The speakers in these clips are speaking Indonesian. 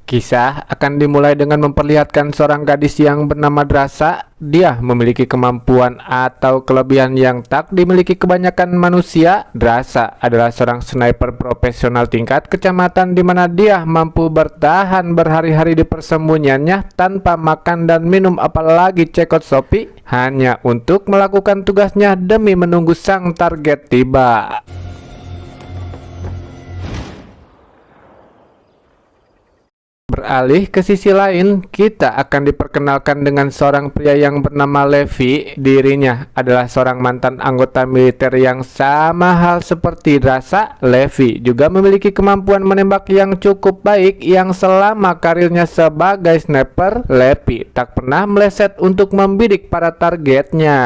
Kisah akan dimulai dengan memperlihatkan seorang gadis yang bernama Drasa. Dia memiliki kemampuan atau kelebihan yang tak dimiliki kebanyakan manusia. Drasa adalah seorang sniper profesional tingkat kecamatan di mana dia mampu bertahan berhari-hari di persembunyiannya tanpa makan dan minum apalagi cekot sopi hanya untuk melakukan tugasnya demi menunggu sang target tiba. Beralih ke sisi lain, kita akan diperkenalkan dengan seorang pria yang bernama Levi. Dirinya adalah seorang mantan anggota militer yang sama hal seperti Drasa. Levi juga memiliki kemampuan menembak yang cukup baik yang selama karirnya sebagai sniper, Levi tak pernah meleset untuk membidik para targetnya.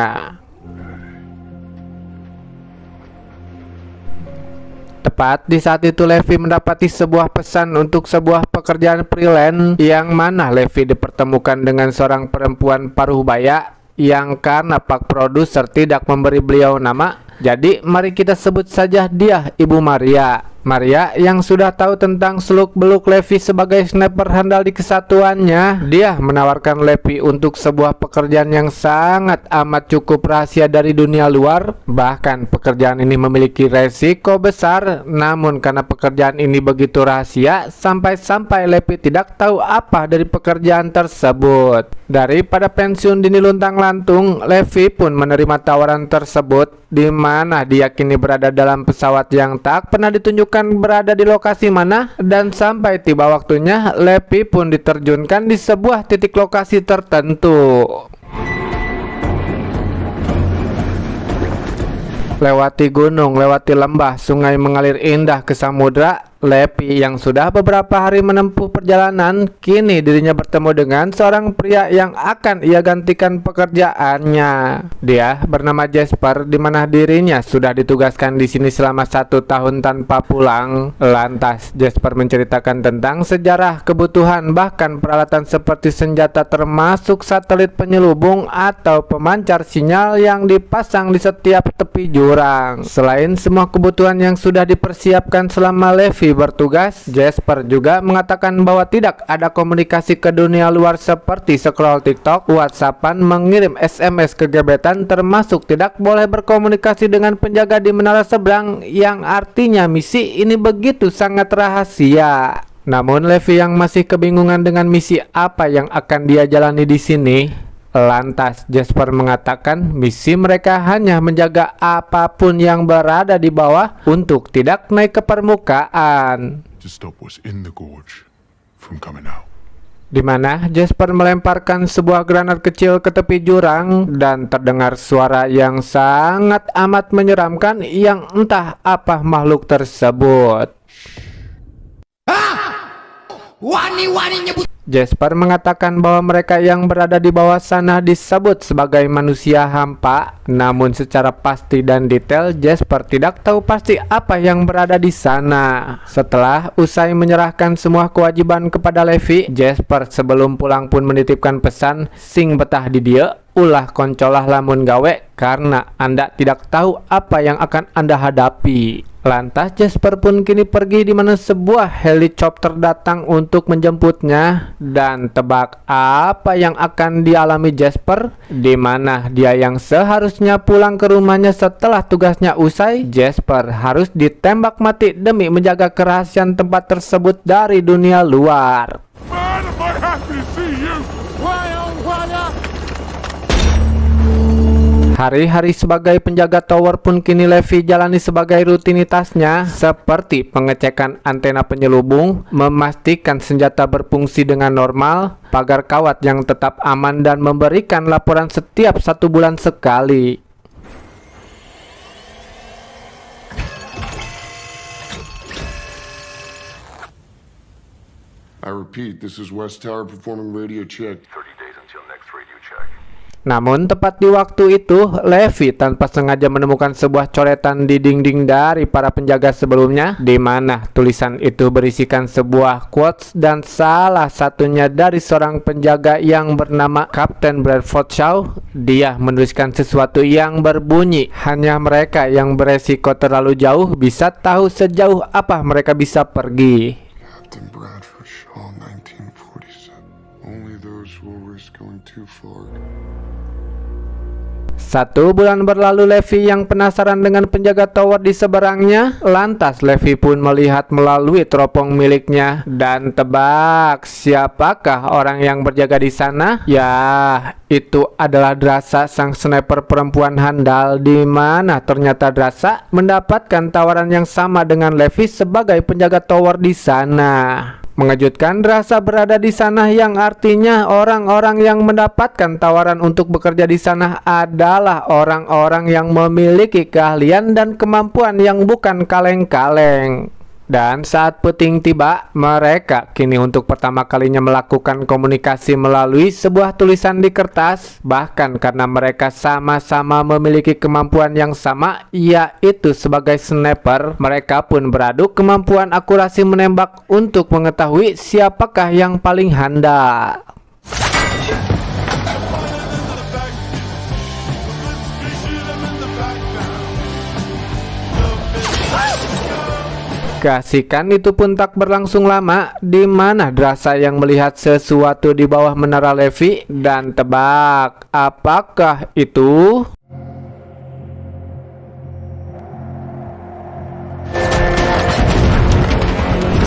Tepat di saat itu Levi mendapati sebuah pesan untuk sebuah pekerjaan freelance yang mana Levi dipertemukan dengan seorang perempuan paruh baya yang karena pak produser tidak memberi beliau nama, jadi mari kita sebut saja dia Ibu Maria. Maria yang sudah tahu tentang seluk-beluk Levi sebagai sniper handal di kesatuannya. Dia menawarkan Levi untuk sebuah pekerjaan yang sangat amat cukup rahasia dari dunia luar. Bahkan pekerjaan ini memiliki resiko besar. Namun karena pekerjaan ini begitu rahasia, sampai-sampai Levi tidak tahu apa dari pekerjaan tersebut. Daripada pensiun dini luntang-lantung, Levi pun menerima tawaran tersebut, di mana diyakini berada dalam pesawat yang tak pernah ditunjukkan berada di lokasi mana, dan sampai tiba waktunya Levi pun diterjunkan di sebuah titik lokasi tertentu. Lewati gunung, lewati lembah, sungai mengalir indah ke samudra. Levi yang sudah beberapa hari menempuh perjalanan, kini dirinya bertemu dengan seorang pria yang akan ia gantikan pekerjaannya. Dia bernama Jasper, di mana dirinya sudah ditugaskan di sini selama 1 tahun tanpa pulang. Lantas Jasper menceritakan tentang sejarah, kebutuhan, bahkan peralatan seperti senjata termasuk satelit penyelubung atau pemancar sinyal yang dipasang di setiap tepi jurang. Selain semua kebutuhan yang sudah dipersiapkan selama Levi bertugas, Jasper juga mengatakan bahwa tidak ada komunikasi ke dunia luar seperti scroll TikTok, WhatsAppan, mengirim SMS ke gebetan, termasuk tidak boleh berkomunikasi dengan penjaga di menara seberang, yang artinya misi ini begitu sangat rahasia. Namun Levi yang masih kebingungan dengan misi apa yang akan dia jalani di sini. Lantas Jasper mengatakan misi mereka hanya menjaga apapun yang berada di bawah untuk tidak naik ke permukaan. Di mana Jasper melemparkan sebuah granat kecil ke tepi jurang dan terdengar suara yang sangat amat menyeramkan yang entah apa makhluk tersebut. Wani nyebut. Jasper mengatakan bahwa mereka yang berada di bawah sana disebut sebagai manusia hampa. Namun secara pasti dan detail Jasper tidak tahu pasti apa yang berada di sana. Setelah usai menyerahkan semua kewajiban kepada Levi, Jasper sebelum pulang pun menitipkan pesan, "Sing betah di dia, ulah koncolah lamun gawe, karena Anda tidak tahu apa yang akan Anda hadapi." Lantas Jasper pun kini pergi di mana sebuah helikopter datang untuk menjemputnya, dan tebak apa yang akan dialami Jasper, di mana dia yang seharusnya pulang ke rumahnya setelah tugasnya usai, Jasper harus ditembak mati demi menjaga kerahasiaan tempat tersebut dari dunia luar. Hari-hari sebagai penjaga tower pun kini Levi jalani sebagai rutinitasnya, seperti pengecekan antena penyelubung, memastikan senjata berfungsi dengan normal, pagar kawat yang tetap aman, dan memberikan laporan setiap 1 bulan sekali. I repeat, this is West Tower performing radio check. 30 days until next radio check. Namun tepat di waktu itu, Levi tanpa sengaja menemukan sebuah coretan di dinding dari para penjaga sebelumnya, di mana tulisan itu berisikan sebuah quotes dan salah satunya dari seorang penjaga yang bernama Kapten Bradford Shaw. Dia menuliskan sesuatu yang berbunyi, hanya mereka yang beresiko terlalu jauh bisa tahu sejauh apa mereka bisa pergi. Captain Bradford Shaw, 19 going too far. 1 bulan berlalu, Levi yang penasaran dengan penjaga tower di seberangnya. Lantas Levi pun melihat melalui teropong miliknya. Dan tebak, siapakah orang yang berjaga di sana? Ya, itu adalah Drasa, sang sniper perempuan handal. Di mana ternyata Drasa mendapatkan tawaran yang sama dengan Levi sebagai penjaga tower di sana. Mengejutkan, Drasa berada di sana, yang artinya orang-orang yang mendapatkan tawaran untuk bekerja di sana adalah orang-orang yang memiliki keahlian dan kemampuan yang bukan kaleng-kaleng. Dan saat puting tiba, mereka kini untuk pertama kalinya melakukan komunikasi melalui sebuah tulisan di kertas. Bahkan karena mereka sama-sama memiliki kemampuan yang sama, yaitu sebagai sniper, mereka pun beradu kemampuan akurasi menembak untuk mengetahui siapakah yang paling handal. Keasikan itu pun tak berlangsung lama, di mana Drasa yang melihat sesuatu di bawah menara Levi. Dan tebak, apakah itu?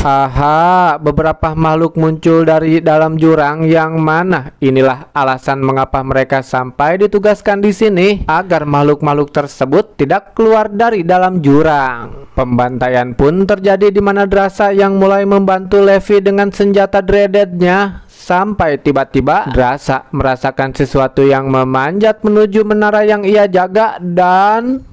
Aha, beberapa makhluk muncul dari dalam jurang, yang mana inilah alasan mengapa mereka sampai ditugaskan di sini, agar makhluk-makhluk tersebut tidak keluar dari dalam jurang. Pembantaian pun terjadi di mana Drasa yang mulai membantu Levi dengan senjata dreadednya. Sampai tiba-tiba Drasa merasakan sesuatu yang memanjat menuju menara yang ia jaga. Dan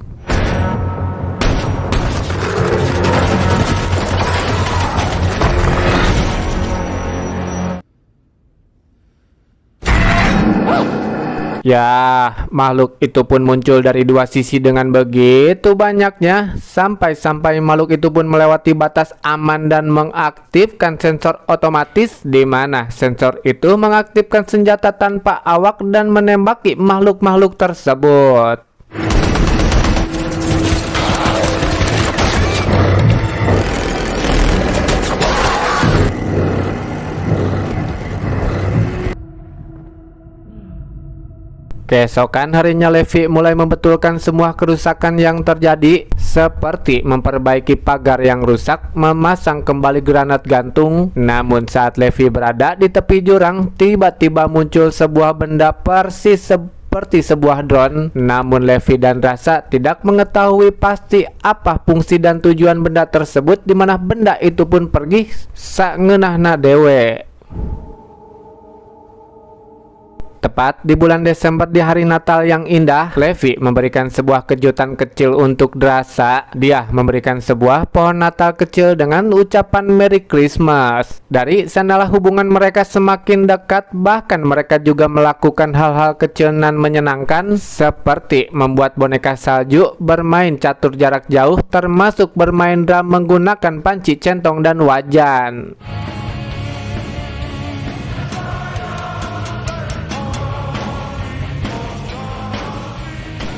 ya, makhluk itu pun muncul dari 2 sisi dengan begitu banyaknya, sampai-sampai makhluk itu pun melewati batas aman dan mengaktifkan sensor otomatis, di mana sensor itu mengaktifkan senjata tanpa awak dan menembaki makhluk-makhluk tersebut. Keesokan harinya, Levi mulai membetulkan semua kerusakan yang terjadi, seperti memperbaiki pagar yang rusak, memasang kembali granat gantung. Namun saat Levi berada di tepi jurang, tiba-tiba muncul sebuah benda persis seperti sebuah drone. Namun Levi dan Drasa tidak mengetahui pasti apa fungsi dan tujuan benda tersebut, di mana benda itu pun pergi sak ngeunahna dewe. Tepat di bulan Desember di hari Natal yang indah, Levi memberikan sebuah kejutan kecil untuk Drasa. Dia memberikan sebuah pohon Natal kecil dengan ucapan Merry Christmas. Dari sanalah hubungan mereka semakin dekat, bahkan mereka juga melakukan hal-hal kecil dan menyenangkan, seperti membuat boneka salju, bermain catur jarak jauh, termasuk bermain drum menggunakan panci, centong, dan wajan.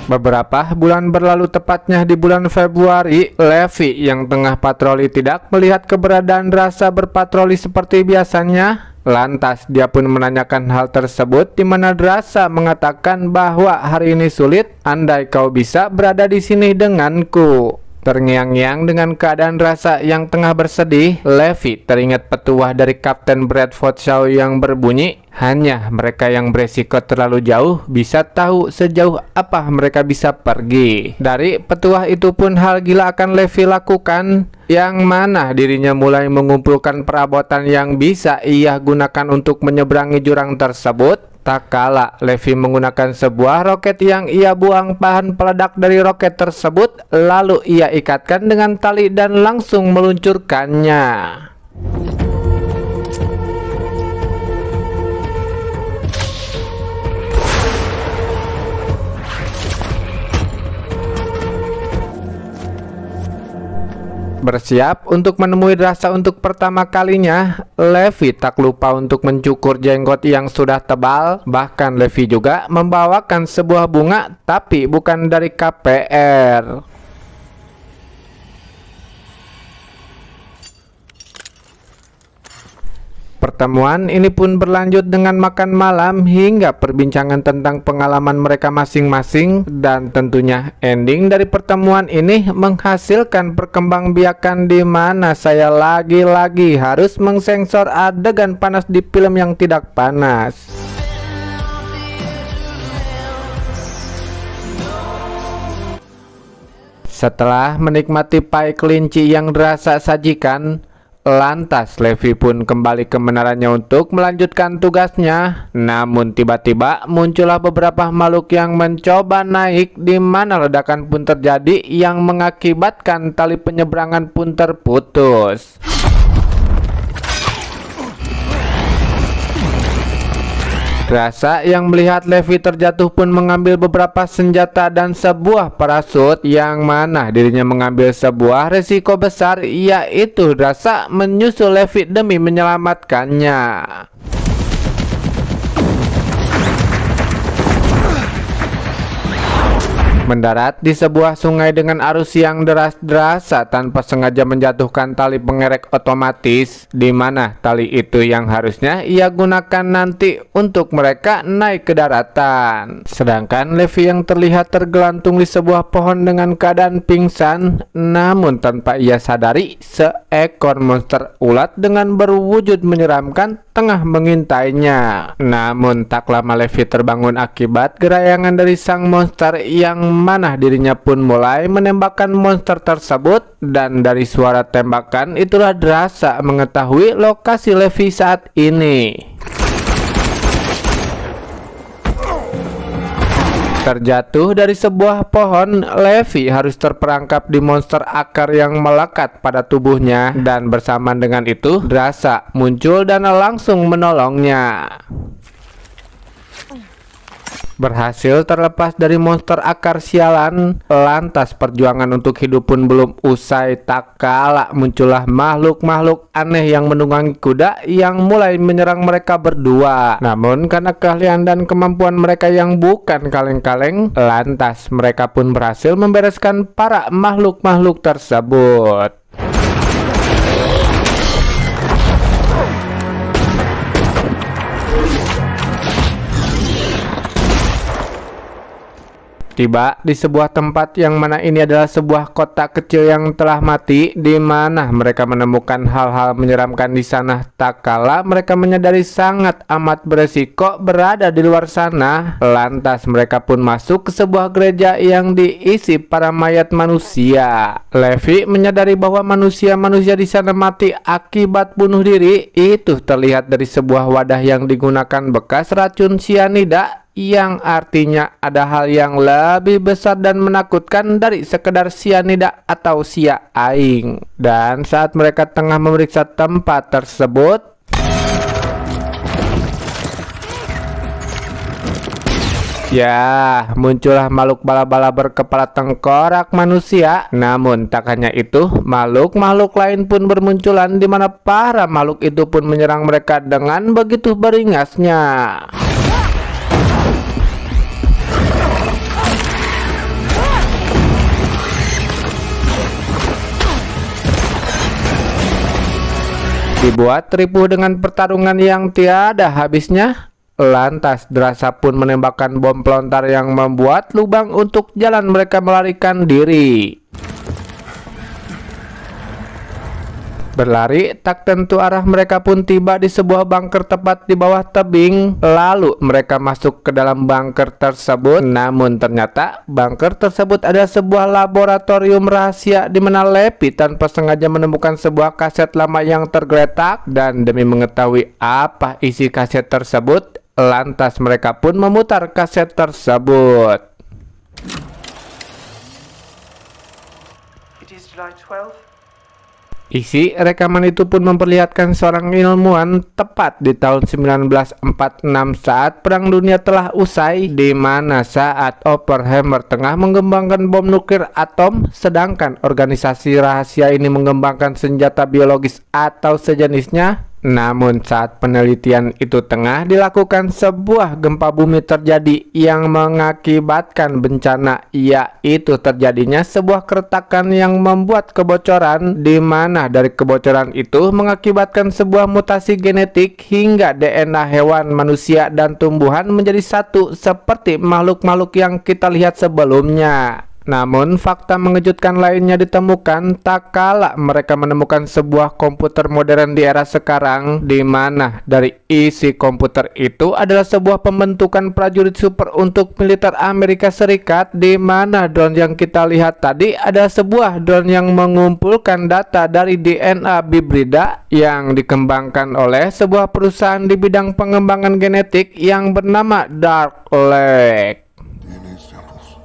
Beberapa bulan berlalu, tepatnya di bulan Februari, Levi yang tengah patroli tidak melihat keberadaan Drasa berpatroli seperti biasanya. Lantas dia pun menanyakan hal tersebut, di mana Drasa mengatakan bahwa hari ini sulit, andai kau bisa berada di sini denganku. Terngiang-ngiang dengan keadaan Drasa yang tengah bersedih, Levi teringat petuah dari Kapten Bradford Shaw yang berbunyi, hanya mereka yang beresiko terlalu jauh bisa tahu sejauh apa mereka bisa pergi. Dari petuah itu pun hal gila akan Levi lakukan, yang mana dirinya mulai mengumpulkan perabotan yang bisa ia gunakan untuk menyeberangi jurang tersebut. Tak kala Levi menggunakan sebuah roket yang ia buang bahan peledak dari roket tersebut, lalu ia ikatkan dengan tali dan langsung meluncurkannya. Bersiap untuk menemui Drasa untuk pertama kalinya, Levi tak lupa untuk mencukur jenggot yang sudah tebal. Bahkan Levi juga membawakan sebuah bunga, tapi bukan dari KPR. Pertemuan ini pun berlanjut dengan makan malam hingga perbincangan tentang pengalaman mereka masing-masing, dan tentunya ending dari pertemuan ini menghasilkan perkembangbiakan di mana saya lagi-lagi harus mengsensor adegan panas di film yang tidak panas. Setelah menikmati pai kelinci yang Drasa sajikan, lantas Levi pun kembali ke menaranya untuk melanjutkan tugasnya. Namun tiba-tiba muncullah beberapa makhluk yang mencoba naik, di mana ledakan pun terjadi yang mengakibatkan tali penyeberangan pun terputus. Drasa yang melihat Levi terjatuh pun mengambil beberapa senjata dan sebuah parasut, yang mana dirinya mengambil sebuah resiko besar, yaitu Drasa menyusul Levi demi menyelamatkannya. Mendarat di sebuah sungai dengan arus yang deras, Drasa tanpa sengaja menjatuhkan tali pengerek otomatis, di mana tali itu yang harusnya ia gunakan nanti untuk mereka naik ke daratan. Sedangkan Levi yang terlihat tergelantung di sebuah pohon dengan keadaan pingsan, namun tanpa ia sadari seekor monster ulat dengan berwujud menyeramkan tengah mengintainya. Namun tak lama Levi terbangun akibat gerayangan dari sang monster, yang mana dirinya pun mulai menembakkan monster tersebut, dan dari suara tembakan itulah Drasa mengetahui lokasi Levi saat ini. Terjatuh dari sebuah pohon, Levi harus terperangkap di monster akar yang melekat pada tubuhnya, dan bersamaan dengan itu Drasa muncul dan langsung menolongnya. Berhasil terlepas dari monster akar sialan, lantas perjuangan untuk hidup pun belum usai, tak kala muncullah makhluk-makhluk aneh yang menunggangi kuda yang mulai menyerang mereka berdua. Namun karena keahlian dan kemampuan mereka yang bukan kaleng-kaleng, lantas mereka pun berhasil membereskan para makhluk-makhluk tersebut. Tiba di sebuah tempat yang mana ini adalah sebuah kota kecil yang telah mati, di mana mereka menemukan hal-hal menyeramkan di sana. Tak kala mereka menyadari sangat amat beresiko berada di luar sana, lantas mereka pun masuk ke sebuah gereja yang diisi para mayat manusia. Levi menyadari bahwa manusia-manusia di sana mati akibat bunuh diri. Itu terlihat dari sebuah wadah yang digunakan bekas racun sianida, yang artinya ada hal yang lebih besar dan menakutkan dari sekedar sianida atau sia aing. Dan saat mereka tengah memeriksa tempat tersebut, ya, muncullah makhluk bala-bala berkepala tengkorak manusia. Namun tak hanya itu, makhluk-makhluk lain pun bermunculan, di mana para makhluk itu pun menyerang mereka dengan begitu beringasnya. Dibuat ripuh dengan pertarungan yang tiada habisnya, lantas Drasa pun menembakkan bom pelontar yang membuat lubang untuk jalan mereka melarikan diri. Berlari tak tentu arah, mereka pun tiba di sebuah bunker tepat di bawah tebing. Lalu mereka masuk ke dalam bunker tersebut. Namun ternyata bunker tersebut adalah sebuah laboratorium rahasia, di mana Levi tanpa sengaja menemukan sebuah kaset lama yang tergeletak. Dan demi mengetahui apa isi kaset tersebut, lantas mereka pun memutar kaset tersebut. It is July 12th. Isi rekaman itu pun memperlihatkan seorang ilmuwan tepat di tahun 1946 saat Perang Dunia telah usai, di mana saat Oppenheimer tengah mengembangkan bom nuklir atom, sedangkan organisasi rahasia ini mengembangkan senjata biologis atau sejenisnya. Namun saat penelitian itu tengah dilakukan, sebuah gempa bumi terjadi yang mengakibatkan bencana, yaitu terjadinya sebuah keretakan yang membuat kebocoran, di mana dari kebocoran itu mengakibatkan sebuah mutasi genetik hingga DNA hewan, manusia, dan tumbuhan menjadi satu seperti makhluk-makhluk yang kita lihat sebelumnya. Namun fakta mengejutkan lainnya ditemukan tak kala mereka menemukan sebuah komputer modern di era sekarang, di mana dari isi komputer itu adalah sebuah pembentukan prajurit super untuk militer Amerika Serikat, di mana drone yang kita lihat tadi adalah sebuah drone yang mengumpulkan data dari DNA hibrida yang dikembangkan oleh sebuah perusahaan di bidang pengembangan genetik yang bernama Dark Lake. DNA samples.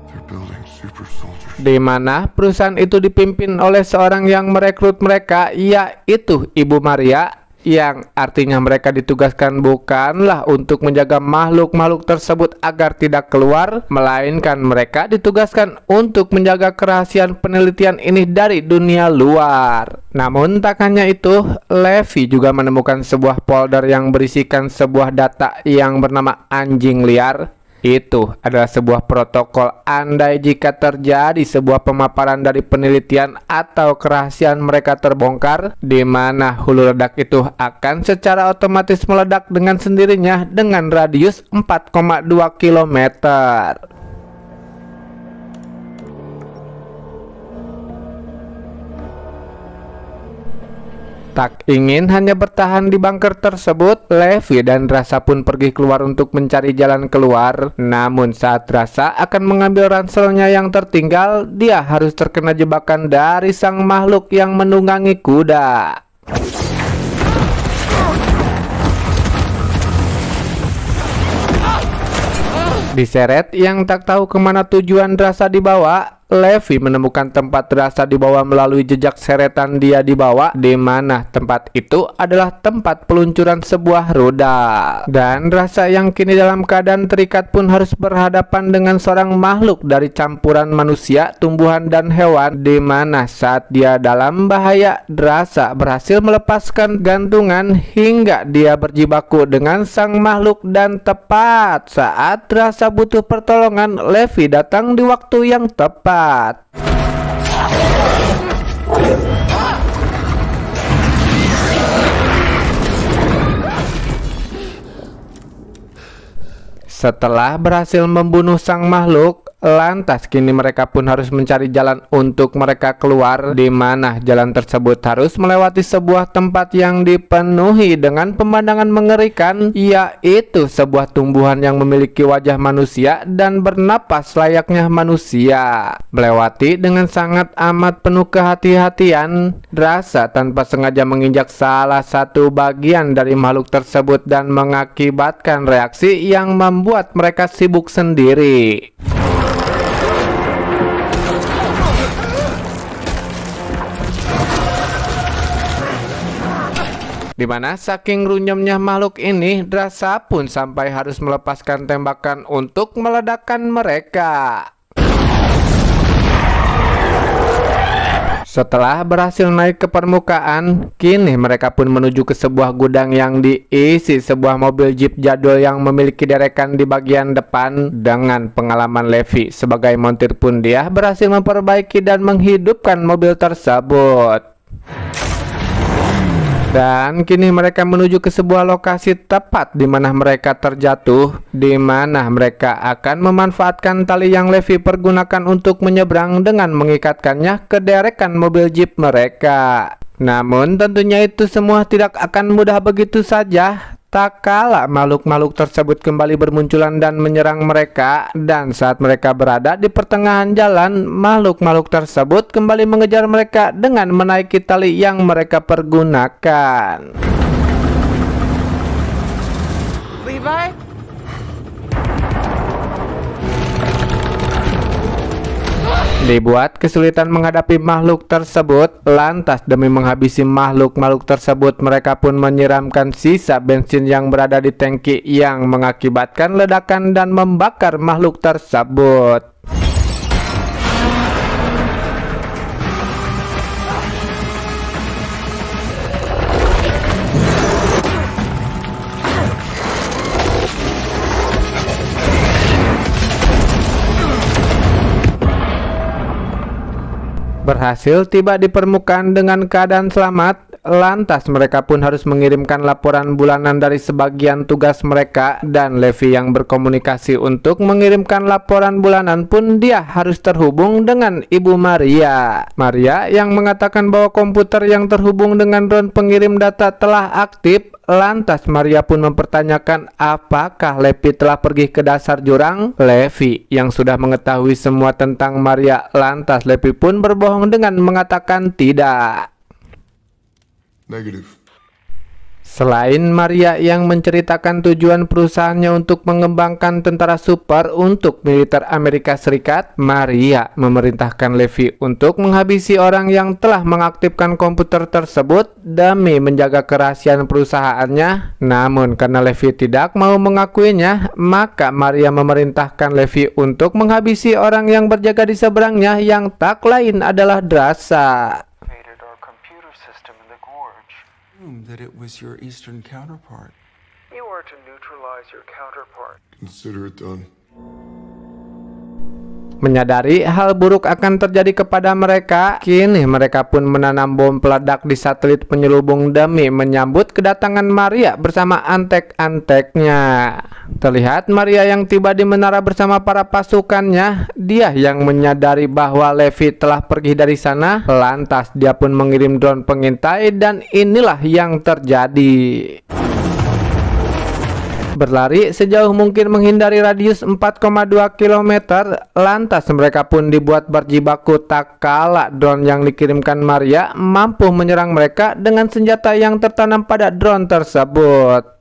They're building super soldiers. Di mana perusahaan itu dipimpin oleh seorang yang merekrut mereka, yaitu Ibu Maria, yang artinya mereka ditugaskan bukanlah untuk menjaga makhluk-makhluk tersebut agar tidak keluar, melainkan mereka ditugaskan untuk menjaga kerahasiaan penelitian ini dari dunia luar. Namun tak hanya itu, Levi juga menemukan sebuah folder yang berisikan sebuah data yang bernama anjing liar. Itu adalah sebuah protokol andai jika terjadi sebuah pemaparan dari penelitian atau kerahasiaan mereka terbongkar, di mana hulu ledak itu akan secara otomatis meledak dengan sendirinya dengan radius 4,2 km. Tak ingin hanya bertahan di bunker tersebut, Levi dan Rasa pun pergi keluar untuk mencari jalan keluar. Namun saat Rasa akan mengambil ranselnya yang tertinggal, dia harus terkena jebakan dari sang makhluk yang menunggangi kuda. Diseret yang tak tahu kemana tujuan Rasa dibawa, Levi menemukan tempat Rasa dibawa melalui jejak seretan dia dibawa, di mana tempat itu adalah tempat peluncuran sebuah rudal. Dan Rasa yang kini dalam keadaan terikat pun harus berhadapan dengan seorang makhluk dari campuran manusia, tumbuhan, dan hewan, di mana saat dia dalam bahaya, Rasa berhasil melepaskan gantungan hingga dia berjibaku dengan sang makhluk, dan tepat saat Rasa butuh pertolongan, Levi datang di waktu yang tepat. Setelah berhasil membunuh sang makhluk, lantas kini mereka pun harus mencari jalan untuk mereka keluar, di mana jalan tersebut harus melewati sebuah tempat yang dipenuhi dengan pemandangan mengerikan, yaitu sebuah tumbuhan yang memiliki wajah manusia dan bernapas layaknya manusia. Melewati dengan sangat amat penuh kehati-hatian, Rasa tanpa sengaja menginjak salah satu bagian dari makhluk tersebut dan mengakibatkan reaksi yang membuat mereka sibuk sendiri. Di mana saking runyamnya makhluk ini, Rasa pun sampai harus melepaskan tembakan untuk meledakkan mereka. Setelah berhasil naik ke permukaan, kini mereka pun menuju ke sebuah gudang yang diisi sebuah mobil jeep jadul yang memiliki derekan di bagian depan. Dengan pengalaman Levi sebagai montir pun dia berhasil memperbaiki dan menghidupkan mobil tersebut. Dan kini mereka menuju ke sebuah lokasi tepat di mana mereka terjatuh, di mana mereka akan memanfaatkan tali yang Levi pergunakan untuk menyeberang dengan mengikatkannya ke derekan mobil jeep mereka. Namun tentunya itu semua tidak akan mudah begitu saja. Tak kala makhluk-makhluk tersebut kembali bermunculan dan menyerang mereka, dan saat mereka berada di pertengahan jalan, makhluk-makhluk tersebut kembali mengejar mereka dengan menaiki tali yang mereka pergunakan. Levi? Dibuat kesulitan menghadapi makhluk tersebut, lantas demi menghabisi makhluk-makhluk tersebut, mereka pun menyiramkan sisa bensin yang berada di tangki yang mengakibatkan ledakan dan membakar makhluk tersebut. Berhasil tiba di permukaan dengan keadaan selamat, lantas mereka pun harus mengirimkan laporan bulanan dari sebagian tugas mereka, dan Levi yang berkomunikasi untuk mengirimkan laporan bulanan pun dia harus terhubung dengan Ibu Maria. Maria yang mengatakan bahwa komputer yang terhubung dengan drone pengirim data telah aktif. Lantas Maria pun mempertanyakan apakah Levi telah pergi ke dasar jurang. Levi yang sudah mengetahui semua tentang Maria, lantas Levi pun berbohong dengan mengatakan tidak. Negative. Selain Maria yang menceritakan tujuan perusahaannya untuk mengembangkan tentara super untuk militer Amerika Serikat, Maria memerintahkan Levi untuk menghabisi orang yang telah mengaktifkan komputer tersebut demi menjaga kerahasiaan perusahaannya. Namun karena Levi tidak mau mengakuinya, maka Maria memerintahkan Levi untuk menghabisi orang yang berjaga di seberangnya yang tak lain adalah Drasa. Our computer system in the gorge. That it was your eastern counterpart. You are to neutralize your counterpart. Consider it done. Menyadari hal buruk akan terjadi kepada mereka, kini mereka pun menanam bom peledak di satelit penyelubung demi menyambut kedatangan Maria bersama antek-anteknya. Terlihat Maria yang tiba di menara bersama para pasukannya. Dia yang menyadari bahwa Levi telah pergi dari sana, lantas dia pun mengirim drone pengintai, dan inilah yang terjadi. Berlari sejauh mungkin menghindari radius 4,2 km, lantas mereka pun dibuat berjibaku tak kala drone yang dikirimkan Maria mampu menyerang mereka dengan senjata yang tertanam pada drone tersebut.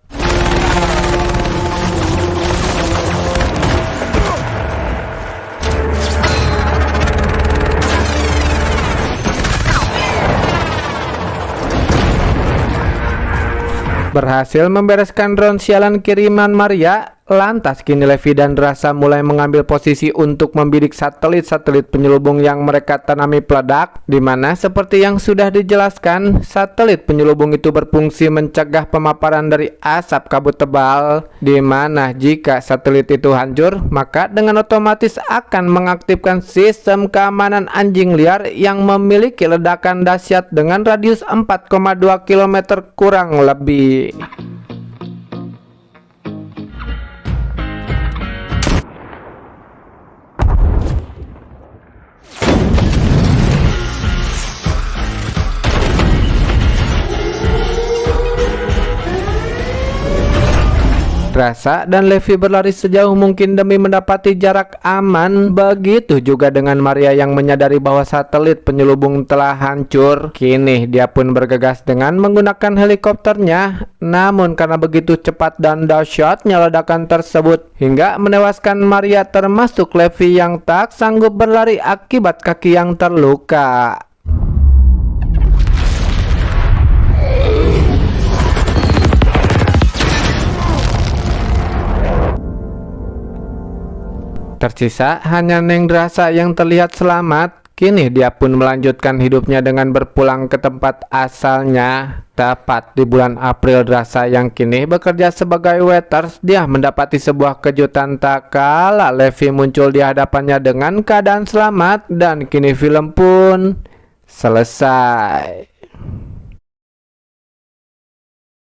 Berhasil membereskan drone sialan kiriman Maria, lantas kini Levi dan Drasa mulai mengambil posisi untuk membidik satelit-satelit penyelubung yang mereka tanami peledak, di mana seperti yang sudah dijelaskan, satelit penyelubung itu berfungsi mencegah pemaparan dari asap kabut tebal, di mana jika satelit itu hancur, maka dengan otomatis akan mengaktifkan sistem keamanan anjing liar yang memiliki ledakan dahsyat dengan radius 4,2 km kurang lebih. Drasa dan Levi berlari sejauh mungkin demi mendapati jarak aman. Begitu juga dengan Maria yang menyadari bahwa satelit penyelubung telah hancur. Kini dia pun bergegas dengan menggunakan helikopternya. Namun karena begitu cepat dan dahsyatnya ledakan tersebut hingga menewaskan Maria termasuk Levi yang tak sanggup berlari akibat kaki yang terluka. Tersisa hanya Neng Drasa yang terlihat selamat. Kini dia pun melanjutkan hidupnya dengan berpulang ke tempat asalnya. Tepat di bulan April, Drasa yang kini bekerja sebagai waiters, dia mendapati sebuah kejutan tak kala Levi muncul di hadapannya dengan keadaan selamat, dan kini film pun selesai.